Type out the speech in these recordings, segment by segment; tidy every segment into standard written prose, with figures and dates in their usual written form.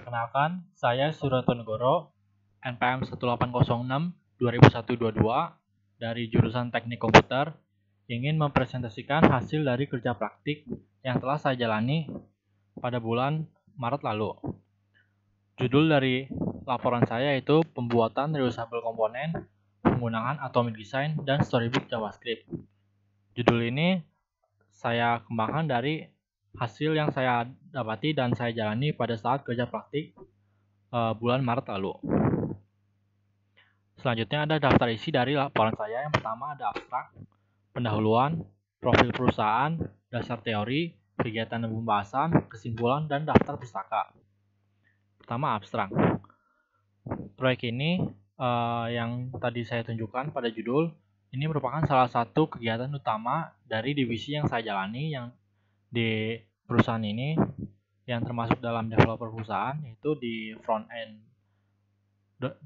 Perkenalkan, saya Surantonegoro, NPM 1806 2001-22 dari jurusan Teknik Komputer, ingin mempresentasikan hasil dari kerja praktik yang telah saya jalani pada bulan Maret lalu. Judul dari laporan saya yaitu pembuatan reusable komponen, penggunaan atomic design, dan storybook JavaScript. Judul ini saya kembangkan dari hasil yang saya dapati dan saya jalani pada saat kerja praktik bulan Maret lalu. Selanjutnya ada daftar isi dari laporan saya. Yang pertama ada abstrak, pendahuluan, profil perusahaan, dasar teori, kegiatan dan pembahasan, kesimpulan, dan daftar pustaka. Pertama abstrak. Proyek ini yang tadi saya tunjukkan pada judul, ini merupakan salah satu kegiatan utama dari divisi yang saya jalani yang di perusahaan ini, yang termasuk dalam developer perusahaan, yaitu di front end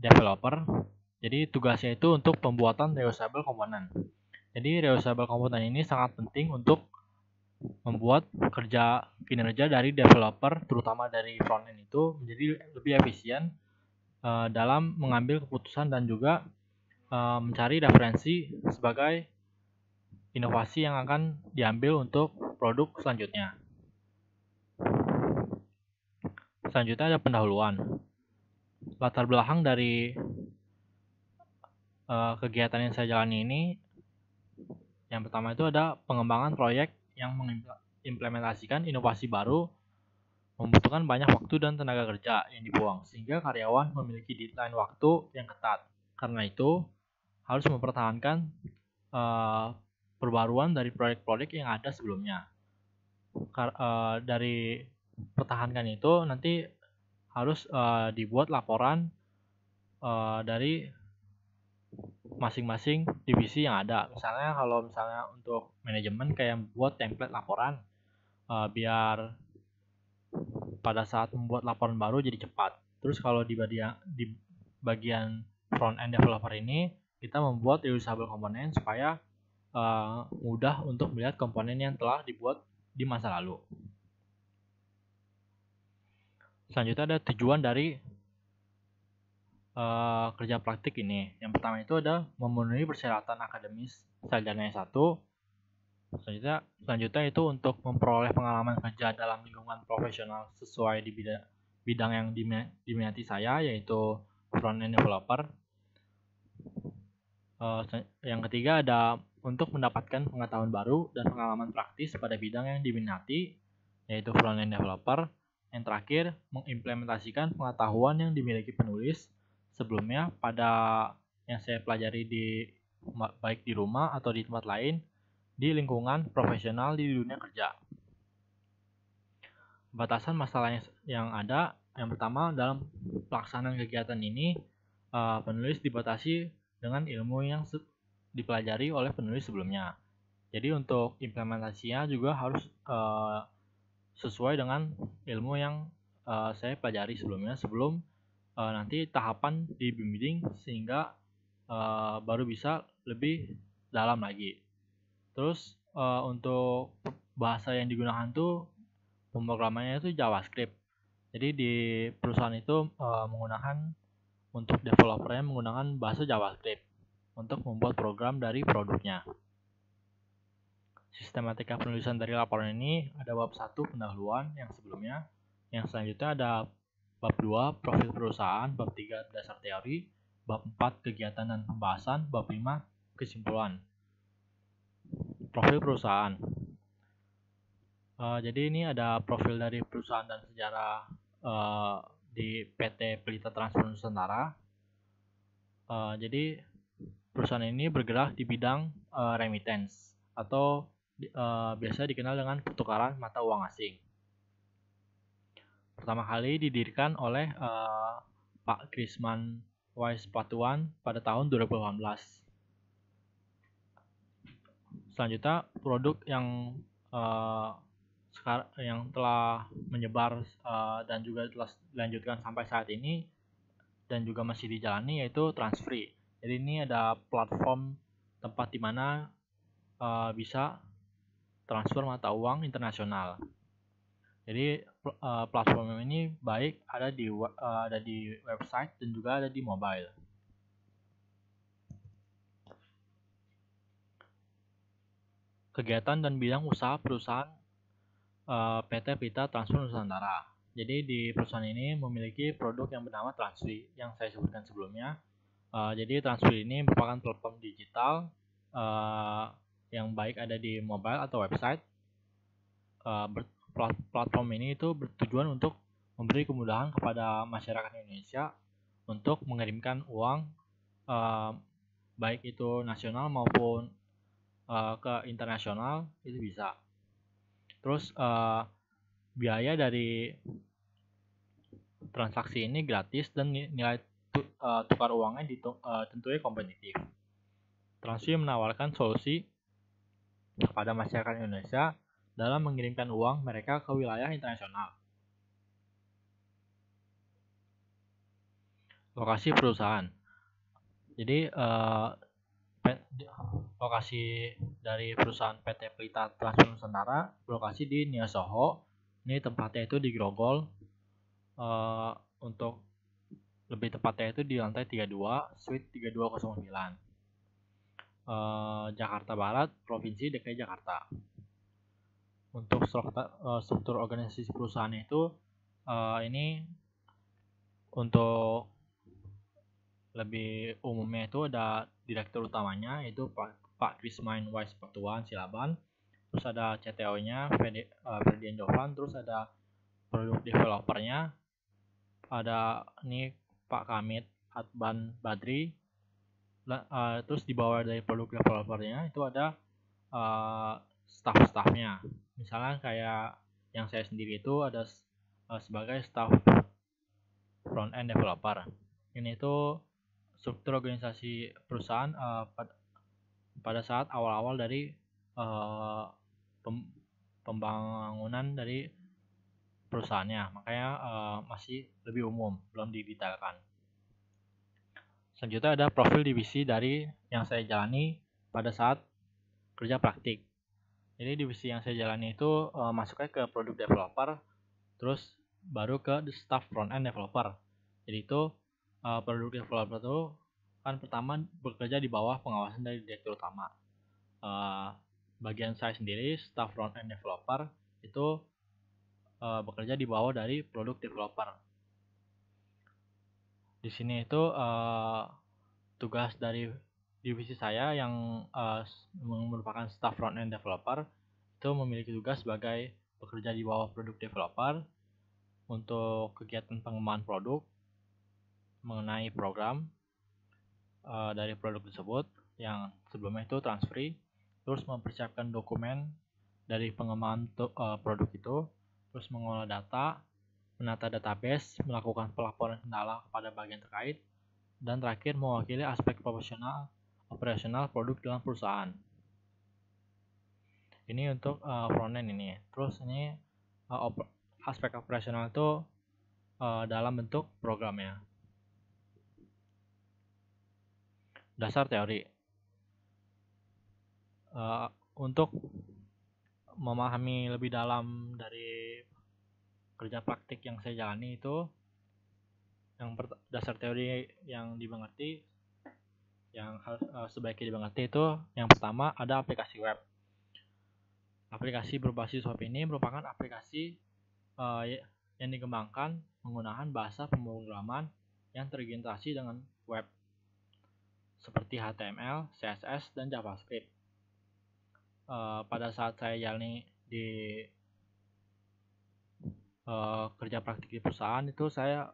developer. Jadi tugasnya itu untuk pembuatan reusable component. Jadi reusable component ini sangat penting untuk membuat kinerja dari developer, terutama dari front end itu menjadi lebih efisien dalam mengambil keputusan dan juga mencari referensi sebagai inovasi yang akan diambil untuk produk selanjutnya. Selanjutnya ada pendahuluan. Latar belakang dari kegiatan yang saya jalani ini, yang pertama itu ada pengembangan proyek yang mengimplementasikan inovasi baru, membutuhkan banyak waktu dan tenaga kerja yang dibuang, sehingga karyawan memiliki deadline waktu yang ketat. Karena itu, harus mempertahankan perbaruan dari proyek-proyek yang ada sebelumnya. Dari pertahankan itu nanti harus dibuat laporan dari masing-masing divisi yang ada. Misalnya kalau untuk manajemen kayak buat template laporan biar pada saat membuat laporan baru jadi cepat. Terus kalau di bagian front end developer ini kita membuat reusable komponen supaya mudah untuk melihat komponen yang telah dibuat di masa lalu. Selanjutnya ada tujuan dari kerja praktik ini. Yang pertama itu ada memenuhi persyaratan akademis sarjana S1. Selanjutnya itu untuk memperoleh pengalaman kerja dalam lingkungan profesional sesuai di bidang yang diminati saya, yaitu front end developer. Yang ketiga ada untuk mendapatkan pengetahuan baru dan pengalaman praktis pada bidang yang diminati, yaitu front end developer. Yang terakhir, mengimplementasikan pengetahuan yang dimiliki penulis sebelumnya pada yang saya pelajari baik di rumah atau di tempat lain di lingkungan profesional di dunia kerja. Batasan masalah yang ada, yang pertama dalam pelaksanaan kegiatan ini penulis dibatasi dengan ilmu yang dipelajari oleh penulis sebelumnya. Jadi untuk implementasinya juga harus sesuai dengan ilmu yang saya pelajari sebelumnya sebelum nanti tahapan dibimbing sehingga baru bisa lebih dalam lagi. Terus untuk bahasa yang digunakan tuh pemrogramannya itu JavaScript. Jadi di perusahaan itu menggunakan untuk developernya menggunakan bahasa JavaScript untuk membuat program dari produknya. Sistematika penulisan dari laporan ini ada bab 1 pendahuluan yang sebelumnya, yang selanjutnya ada bab 2 profil perusahaan, bab 3 dasar teori, bab 4 kegiatan dan pembahasan, bab 5 kesimpulan. Profil perusahaan. Jadi ini ada profil dari perusahaan dan sejarah di PT Pelita Transfer Nusantara. Jadi perusahaan ini bergerak di bidang remittance atau biasa dikenal dengan pertukaran mata uang asing. Pertama kali didirikan oleh Pak Krisman Wais Patuan pada tahun 2018. Selanjutnya produk yang telah menyebar dan juga telah dilanjutkan sampai saat ini dan juga masih dijalani yaitu Transfree. Jadi ini ada platform tempat di mana bisa transfer mata uang internasional. Jadi platform ini baik ada di website dan juga ada di mobile. Kegiatan dan bidang usaha perusahaan PT Pita Transfer Nusantara. Jadi di perusahaan ini memiliki produk yang bernama Transfi yang saya sebutkan sebelumnya. Jadi Transfi ini merupakan platform digital yang baik ada di mobile atau website. Platform ini itu bertujuan untuk memberi kemudahan kepada masyarakat Indonesia untuk mengirimkan uang baik itu nasional maupun ke internasional itu bisa. Terus biaya dari transaksi ini gratis dan nilai tukar uangnya tentunya kompetitif. Transfi menawarkan solusi kepada masyarakat Indonesia dalam mengirimkan uang mereka ke wilayah internasional. Lokasi perusahaan. Jadi lokasi dari perusahaan PT Pelita Transfer Nusantara berlokasi di Nia Soho. Ini tempatnya itu di Grogol. Untuk lebih tepatnya itu di lantai 32, suite 3209. Jakarta Barat, Provinsi DKI Jakarta. Untuk struktur organisasi perusahaan itu ini untuk lebih umumnya itu ada direktur utamanya yaitu Pak Krismain Wise Patuan Silaban, terus ada CTO-nya Ferdian Jovan, terus ada produk developernya ada ini Pak Kamit Adban Badri, terus di bawah dari produk developernya itu ada staff-staffnya. Misalnya kayak yang saya sendiri itu ada sebagai staff front end developer. Ini itu struktur organisasi perusahaan pada saat awal-awal dari pembangunan dari perusahaannya, makanya masih lebih umum, belum didetailkan. Selanjutnya ada profil divisi dari yang saya jalani pada saat kerja praktik. Jadi divisi yang saya jalani itu masuknya ke produk developer, terus baru ke staff front end developer. Jadi itu produk developer itu kan pertama bekerja di bawah pengawasan dari direktur utama. Bagian saya sendiri staff front end developer itu bekerja di bawah dari produk developer. Di sini itu tugas dari divisi saya yang merupakan staff front end developer itu memiliki tugas sebagai bekerja di bawah produk developer untuk kegiatan pengembangan produk mengenai program dari produk tersebut yang sebelumnya itu transfer, terus mempersiapkan dokumen dari pengembangan produk itu, terus mengolah data, menata database, melakukan pelaporan kendala kepada bagian terkait, dan terakhir mewakili aspek operasional produk dalam perusahaan. Ini untuk frontend ini. Terus ini aspek operasional itu dalam bentuk programnya. Dasar teori. Untuk memahami lebih dalam dari kerja praktik yang saya jalani itu, yang dasar teori yang dimengerti, yang sebaiknya dimengerti itu yang pertama ada aplikasi web. Aplikasi berbasis web ini merupakan aplikasi yang dikembangkan menggunakan bahasa pemrograman yang terintegrasi dengan web seperti HTML, CSS, dan JavaScript. Pada saat saya jalani di kerja praktik di perusahaan itu saya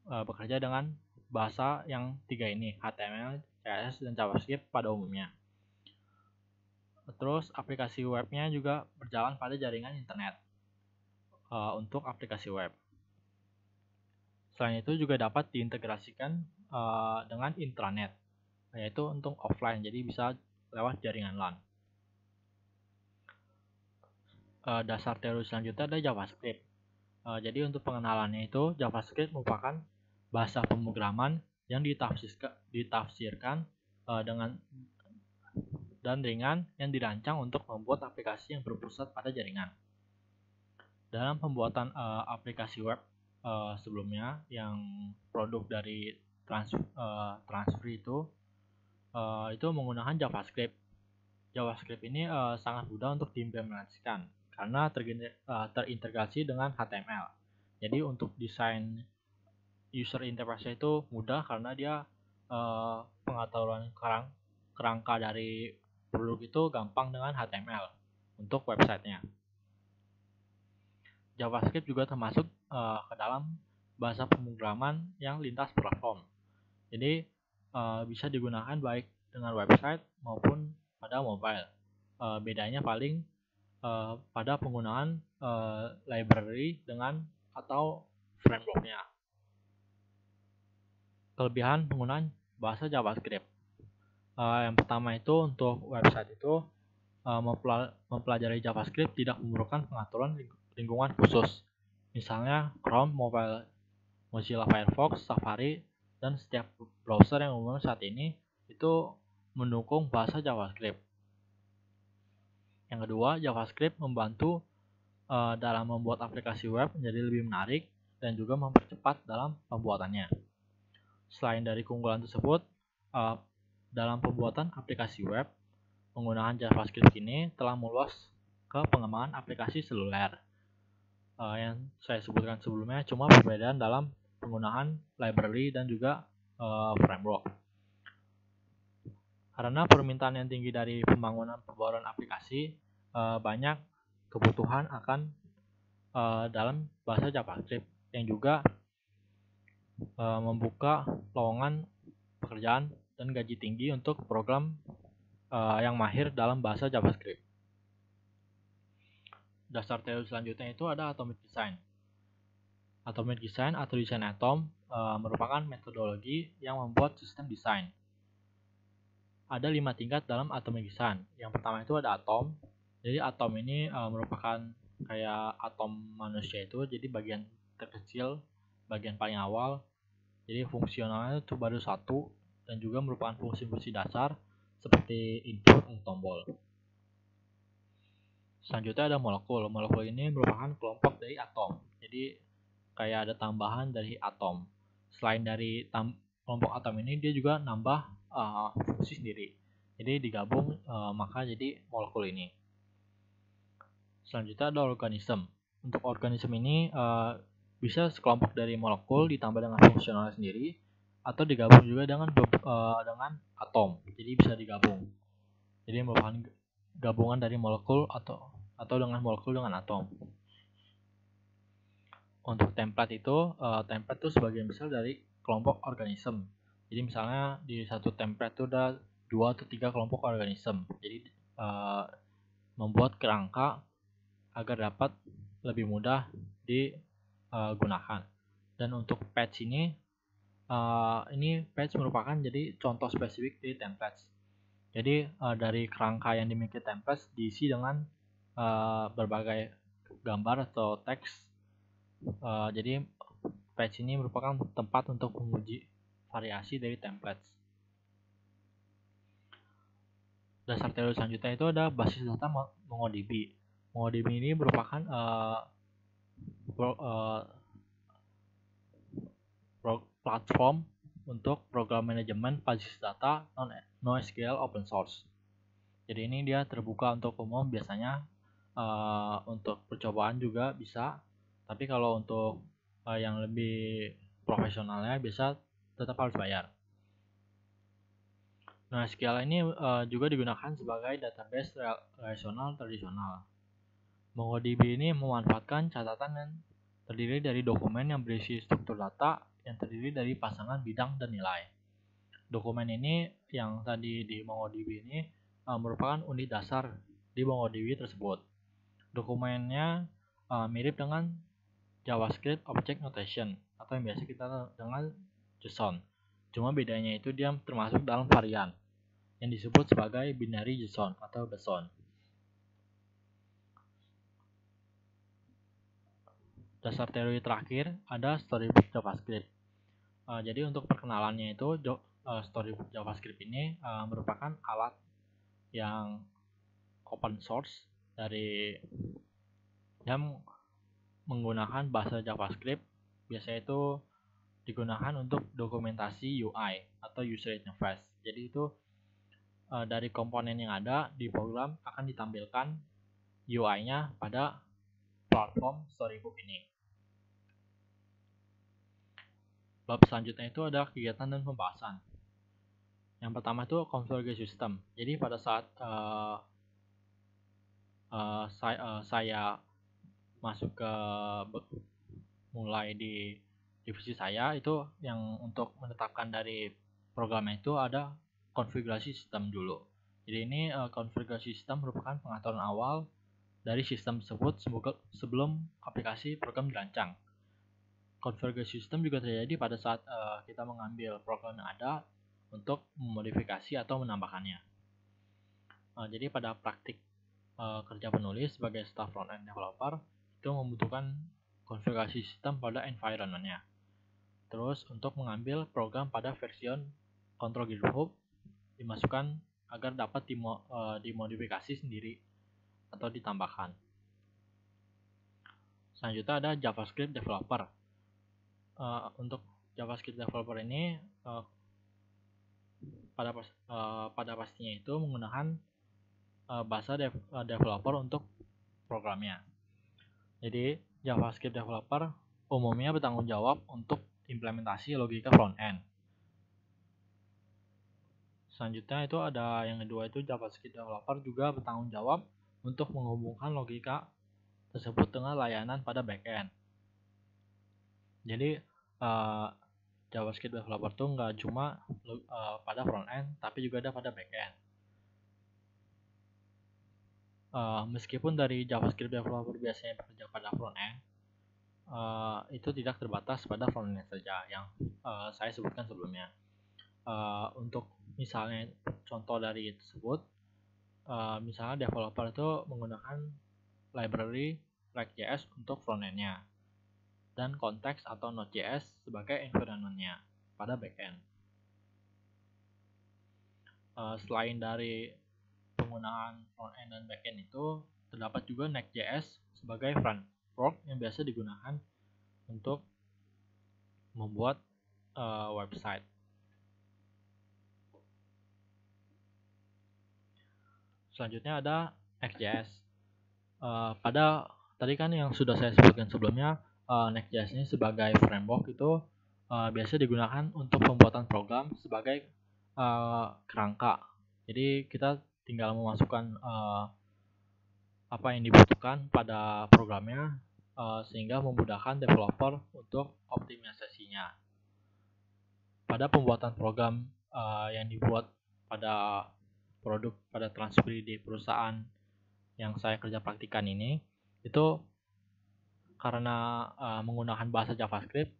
bekerja dengan bahasa yang tiga ini, HTML, CSS, dan JavaScript pada umumnya. Terus aplikasi webnya juga berjalan pada jaringan internet untuk aplikasi web. Selain itu juga dapat diintegrasikan dengan intranet, yaitu untuk offline, jadi bisa lewat jaringan LAN. Dasar teori selanjutnya ada JavaScript. Jadi untuk pengenalannya itu, JavaScript merupakan bahasa pemrograman yang ditafsirkan dengan dan ringan yang dirancang untuk membuat aplikasi yang berpusat pada jaringan. Dalam pembuatan aplikasi web sebelumnya yang produk dari Transfer itu menggunakan JavaScript. JavaScript ini sangat mudah untuk diimplementasikan karena terintegrasi dengan HTML. Jadi untuk desain user interface itu mudah karena dia pengaturan kerangka dari produk itu gampang dengan HTML untuk websitenya. JavaScript juga termasuk ke dalam bahasa pemrograman yang lintas platform. Jadi bisa digunakan baik dengan website maupun pada mobile. Bedanya paling pada penggunaan library dengan atau frameworknya. Kelebihan penggunaan bahasa JavaScript. Yang pertama itu untuk website itu mempelajari JavaScript tidak memerlukan pengaturan lingkungan khusus. Misalnya Chrome, Mozilla Firefox, Safari, dan setiap browser yang umum saat ini itu mendukung bahasa JavaScript. Yang kedua, JavaScript membantu dalam membuat aplikasi web menjadi lebih menarik dan juga mempercepat dalam pembuatannya. Selain dari keunggulan tersebut, dalam pembuatan aplikasi web, penggunaan JavaScript ini telah meluas ke pengembangan aplikasi seluler. Yang saya sebutkan sebelumnya cuma perbedaan dalam penggunaan library dan juga framework. Karena permintaan yang tinggi dari pembangunan aplikasi, banyak kebutuhan akan dalam bahasa JavaScript yang juga membuka lowongan pekerjaan dan gaji tinggi untuk program yang mahir dalam bahasa JavaScript. Dasar teori selanjutnya itu ada atomic design. Atomic design atau desain atom merupakan metodologi yang membuat sistem desain. Ada 5 tingkat dalam atomic design. Yang pertama itu ada atom. Jadi atom ini merupakan kayak atom manusia itu, jadi bagian terkecil, bagian paling awal. Jadi fungsionalnya itu baru satu dan juga merupakan fungsi-fungsi dasar seperti input atau tombol. Selanjutnya ada molekul. Molekul ini merupakan kelompok dari atom. Jadi kayak ada tambahan dari atom. Selain dari kelompok atom ini, dia juga nambah fungsi sendiri. Jadi digabung maka jadi molekul ini. Selanjutnya ada organisme. Untuk organisme ini bisa sekelompok dari molekul ditambah dengan fungsional sendiri atau digabung juga dengan atom. Jadi bisa digabung. Jadi merupakan gabungan dari molekul atau dengan molekul dengan atom. Untuk template itu sebagian besar dari kelompok organisme. Jadi misalnya di satu template itu ada 2 atau 3 kelompok organisme. Jadi membuat kerangka agar dapat lebih mudah digunakan. Dan untuk patch ini patch merupakan jadi contoh spesifik di templates. Jadi dari kerangka yang dimiliki templates diisi dengan berbagai gambar atau teks. Jadi patch ini merupakan tempat untuk menguji variasi dari templates. Dasar teori selanjutnya itu ada basis data MongoDB. MongoDB ini merupakan platform untuk program manajemen basis data NoSQL open source. Jadi ini dia terbuka untuk umum biasanya, untuk percobaan juga bisa, tapi kalau untuk yang lebih profesionalnya bisa tetap harus bayar. NoSQL ini juga digunakan sebagai database relasional tradisional. MongoDB ini memanfaatkan catatan yang terdiri dari dokumen yang berisi struktur data yang terdiri dari pasangan bidang dan nilai. Dokumen ini yang tadi di MongoDB ini merupakan unit dasar di MongoDB tersebut. Dokumennya mirip dengan JavaScript Object Notation atau yang biasa kita dengan JSON. Cuma bedanya itu dia termasuk dalam varian yang disebut sebagai binary JSON atau BSON. Dasar teori terakhir ada Storybook JavaScript. Jadi untuk perkenalannya itu Storybook JavaScript ini merupakan alat yang open source dari yang menggunakan bahasa JavaScript biasanya itu digunakan untuk dokumentasi UI atau user interface. Jadi itu dari komponen yang ada di program akan ditampilkan UI-nya pada platform Storybook ini. Bab selanjutnya itu ada kegiatan dan pembahasan. Yang pertama itu konfigurasi sistem. Jadi pada saat saya masuk ke mulai di divisi saya itu yang untuk menetapkan dari programnya itu ada konfigurasi sistem dulu. Jadi ini konfigurasi sistem merupakan pengaturan awal dari sistem tersebut sebelum aplikasi program dirancang. Konfigurasi sistem juga terjadi pada saat kita mengambil program yang ada untuk memodifikasi atau menambahkannya. Jadi pada praktik kerja penulis sebagai staff front-end developer itu membutuhkan konfigurasi sistem pada environment-nya. Terus untuk mengambil program pada version control GitHub dimasukkan agar dapat dimodifikasi sendiri atau ditambahkan. Selanjutnya ada JavaScript developer. Untuk JavaScript developer ini pada pastinya itu menggunakan bahasa developer untuk programnya. Jadi JavaScript developer umumnya bertanggung jawab untuk implementasi logika front-end. Selanjutnya itu ada yang kedua itu JavaScript developer juga bertanggung jawab untuk menghubungkan logika tersebut dengan layanan pada backend. Jadi JavaScript developer tuh nggak cuma pada front-end, tapi juga ada pada backend. Meskipun dari JavaScript developer biasanya bekerja pada front-end, itu tidak terbatas pada front-end saja yang saya sebutkan sebelumnya. Untuk misalnya contoh dari tersebut, misalnya developer itu menggunakan library React.js untuk front-end-nya dan konteks atau Node.js sebagai environment-nya pada backend. Selain dari penggunaan front-end dan backend itu, terdapat juga Next.js sebagai framework yang biasa digunakan untuk membuat website. Selanjutnya ada Next.js. Tadi kan yang sudah saya sebutkan sebelumnya, Next.js ini sebagai framework itu biasa digunakan untuk pembuatan program sebagai kerangka. Jadi kita tinggal memasukkan apa yang dibutuhkan pada programnya sehingga memudahkan developer untuk optimalisasinya. Pada pembuatan program yang dibuat pada produk pada Transfree di perusahaan yang saya kerja praktikan ini, itu karena menggunakan bahasa JavaScript,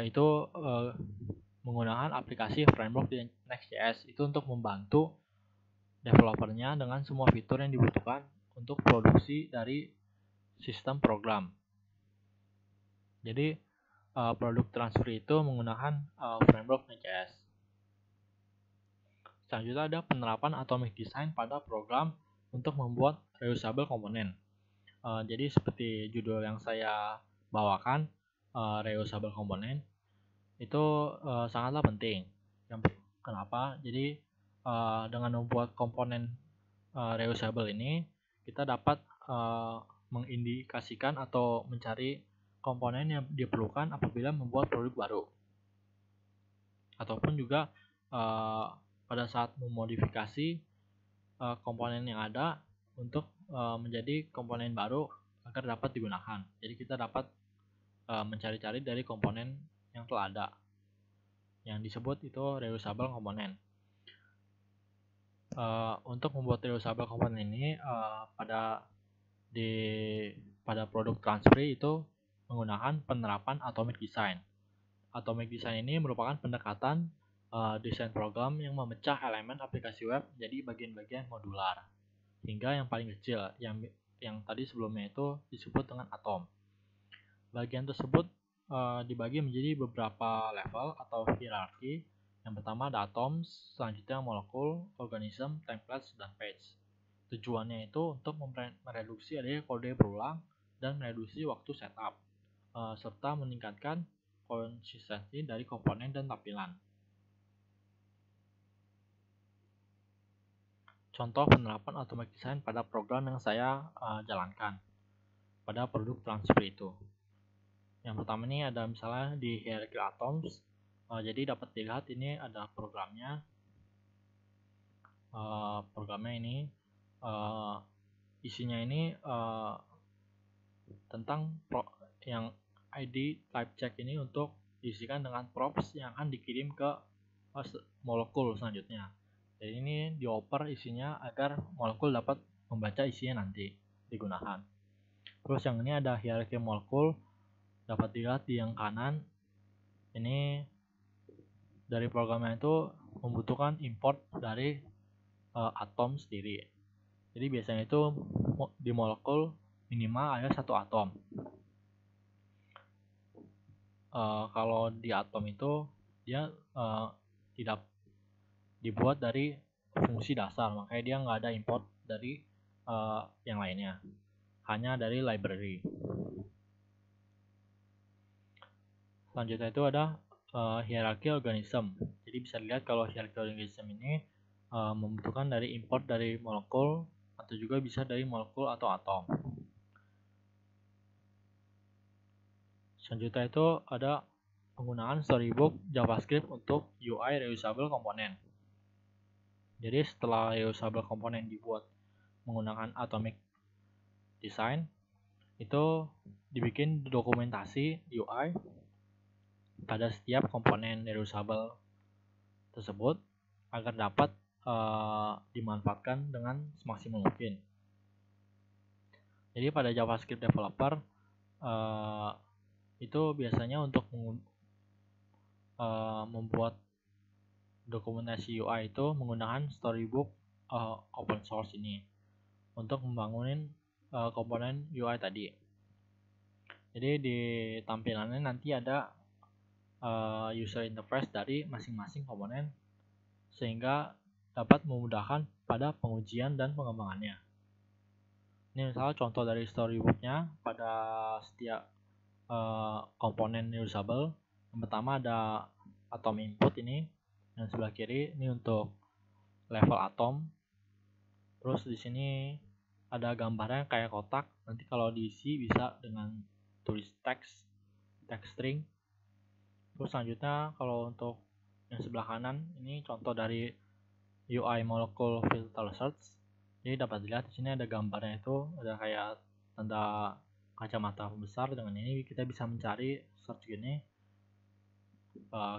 itu menggunakan aplikasi framework di Next.js itu untuk membantu developernya dengan semua fitur yang dibutuhkan untuk produksi dari sistem program. Jadi produk Transfree itu menggunakan framework Next.js. Selanjutnya ada penerapan atomic design pada program untuk membuat reusable komponen. Jadi seperti judul yang saya bawakan, reusable komponen itu sangatlah penting. Kenapa? Jadi dengan membuat komponen reusable ini, kita dapat mengindikasikan atau mencari komponen yang diperlukan apabila membuat produk baru. Ataupun juga pada saat memodifikasi komponen yang ada untuk menjadi komponen baru agar dapat digunakan. Jadi kita dapat mencari-cari dari komponen yang telah ada, yang disebut itu reusable komponen. Untuk membuat reusable komponen ini pada produk Transfree itu menggunakan penerapan atomic design. Atomic design ini merupakan pendekatan desain program yang memecah elemen aplikasi web menjadi bagian-bagian modular hingga yang paling kecil yang tadi sebelumnya itu disebut dengan atom. Bagian tersebut dibagi menjadi beberapa level atau hierarki. Yang pertama ada atoms, selanjutnya molekul, organism, templates, dan page. Tujuannya itu untuk mereduksi adanya kode berulang dan mereduksi waktu setup, serta meningkatkan konsistensi dari komponen dan tampilan. Contoh penerapan automatic design pada program yang saya jalankan pada produk transfer itu. Yang pertama ini ada misalnya di hierarchy atoms. Jadi dapat dilihat ini ada programnya. Programnya ini isinya ini tentang yang ID type check ini untuk diisikan dengan props yang akan dikirim ke molekul selanjutnya. Jadi ini dioper isinya agar molekul dapat membaca isinya nanti digunakan. Terus yang ini ada hierarchy molekul, dapat dilihat di yang kanan. Ini dari programnya itu membutuhkan import dari atom sendiri. Jadi biasanya itu di molekul minimal ada 1 atom. Kalau di atom itu dia tidak dibuat dari fungsi dasar, makanya dia nggak ada import dari yang lainnya, hanya dari library. Selanjutnya itu ada hierarchy organism. Jadi bisa dilihat kalau hierarchy organism ini membutuhkan dari import dari molekul atau juga bisa dari molekul atau atom. Selanjutnya itu ada penggunaan storybook JavaScript untuk UI reusable component. Jadi setelah reusable component dibuat menggunakan atomic design, itu dibikin dokumentasi UI pada setiap komponen reusable tersebut agar dapat dimanfaatkan dengan semaksimal mungkin. Jadi pada JavaScript developer itu biasanya untuk membuat dokumentasi UI itu menggunakan storybook open source ini untuk membangunin komponen UI tadi. Jadi di tampilannya nanti ada user interface dari masing-masing komponen sehingga dapat memudahkan pada pengujian dan pengembangannya. Ini misalnya contoh dari storybooknya pada setiap komponen reusable. Yang pertama ada atom input ini, yang sebelah kiri ini untuk level atom. Terus di sini ada gambarnya kayak kotak. Nanti kalau diisi bisa dengan tulis text string. Terus selanjutnya kalau untuk yang sebelah kanan ini contoh dari UI molecule filter search. Jadi dapat dilihat di sini ada gambarnya itu ada kayak tanda kacamata besar. Dengan ini kita bisa mencari search gini.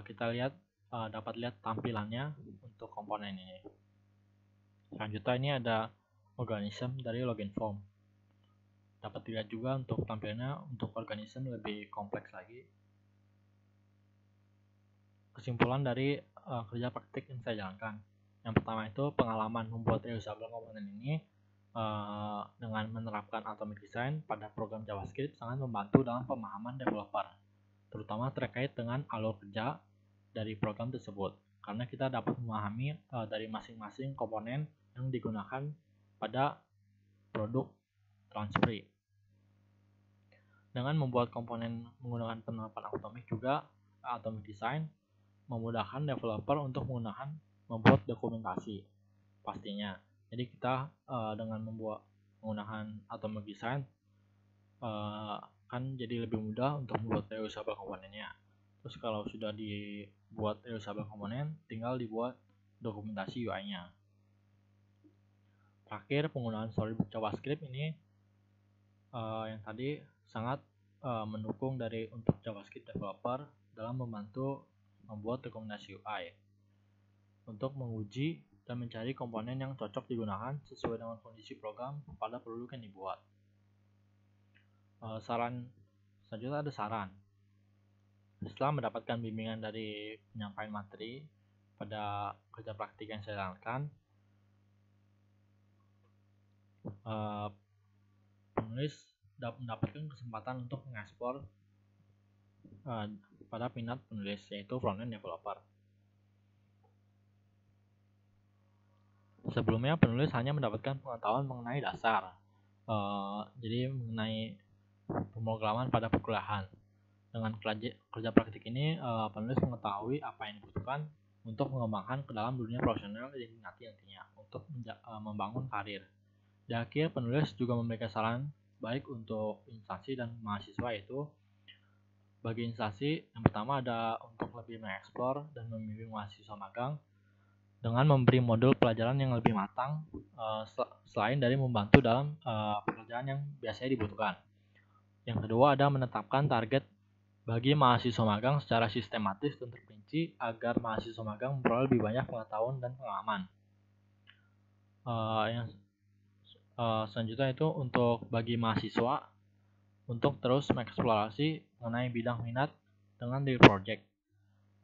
Kita lihat dapat lihat tampilannya untuk komponen ini. Selanjutnya ini ada organism dari login form. Dapat dilihat juga untuk tampilannya untuk organism lebih kompleks lagi. Kesimpulan dari kerja praktik yang saya jalankan. Yang pertama itu pengalaman membuat reusable komponen ini dengan menerapkan atomic design pada program JavaScript sangat membantu dalam pemahaman developer, terutama terkait dengan alur kerja dari program tersebut, karena kita dapat memahami dari masing-masing komponen yang digunakan pada produk transfer. Dengan membuat komponen menggunakan penerapan atomic juga, atomic design memudahkan developer untuk membuat dokumentasi pastinya. Jadi kita dengan menggunakan atomic design kan jadi lebih mudah untuk membuat reusable komponennya. Terus kalau sudah dibuat reusable komponen, tinggal dibuat dokumentasi UI-nya. Terakhir, penggunaan storybook JavaScript ini yang tadi sangat mendukung untuk JavaScript developer dalam membantu membuat dokumentasi UI untuk menguji dan mencari komponen yang cocok digunakan sesuai dengan kondisi program pada produk yang dibuat. Selanjutnya ada saran. Setelah mendapatkan bimbingan dari penyampaian materi pada kerja praktik yang saya jalankan, penulis dapat mendapatkan kesempatan untuk mengekspor pada minat penulis, yaitu frontend developer. Sebelumnya penulis hanya mendapatkan pengetahuan mengenai dasar, jadi mengenai pemrograman pada perkuliahan. Dengan kerja praktik ini, penulis mengetahui apa yang dibutuhkan untuk mengembangkan ke dalam dunia profesional yang nantinya untuk membangun karir. Di akhir, penulis juga memberikan saran baik untuk instansi dan mahasiswa, yaitu bagi instansi yang pertama ada untuk lebih mengeksplor dan membimbing mahasiswa magang dengan memberi modul pelajaran yang lebih matang, selain dari membantu dalam pekerjaan yang biasanya dibutuhkan. Yang kedua ada menetapkan target bagi mahasiswa magang secara sistematis dan terperinci agar mahasiswa magang memperoleh lebih banyak pengetahuan dan pengalaman. Yang selanjutnya itu untuk bagi mahasiswa untuk terus mengeksplorasi mengenai bidang minat dengan diri project,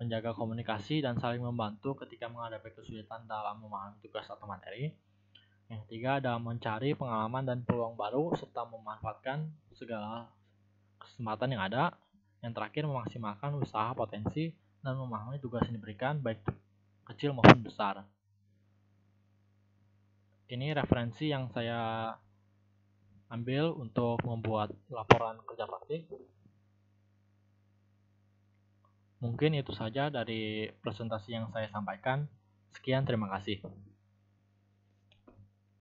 menjaga komunikasi dan saling membantu ketika menghadapi kesulitan dalam memahami tugas atau materi. Yang ketiga ada mencari pengalaman dan peluang baru serta memanfaatkan segala kesempatan yang ada. Yang terakhir memaksimalkan usaha potensi dan memahami tugas yang diberikan baik kecil maupun besar. Ini referensi yang saya ambil untuk membuat laporan kerja praktik. Mungkin itu saja dari presentasi yang saya sampaikan. Sekian, terima kasih.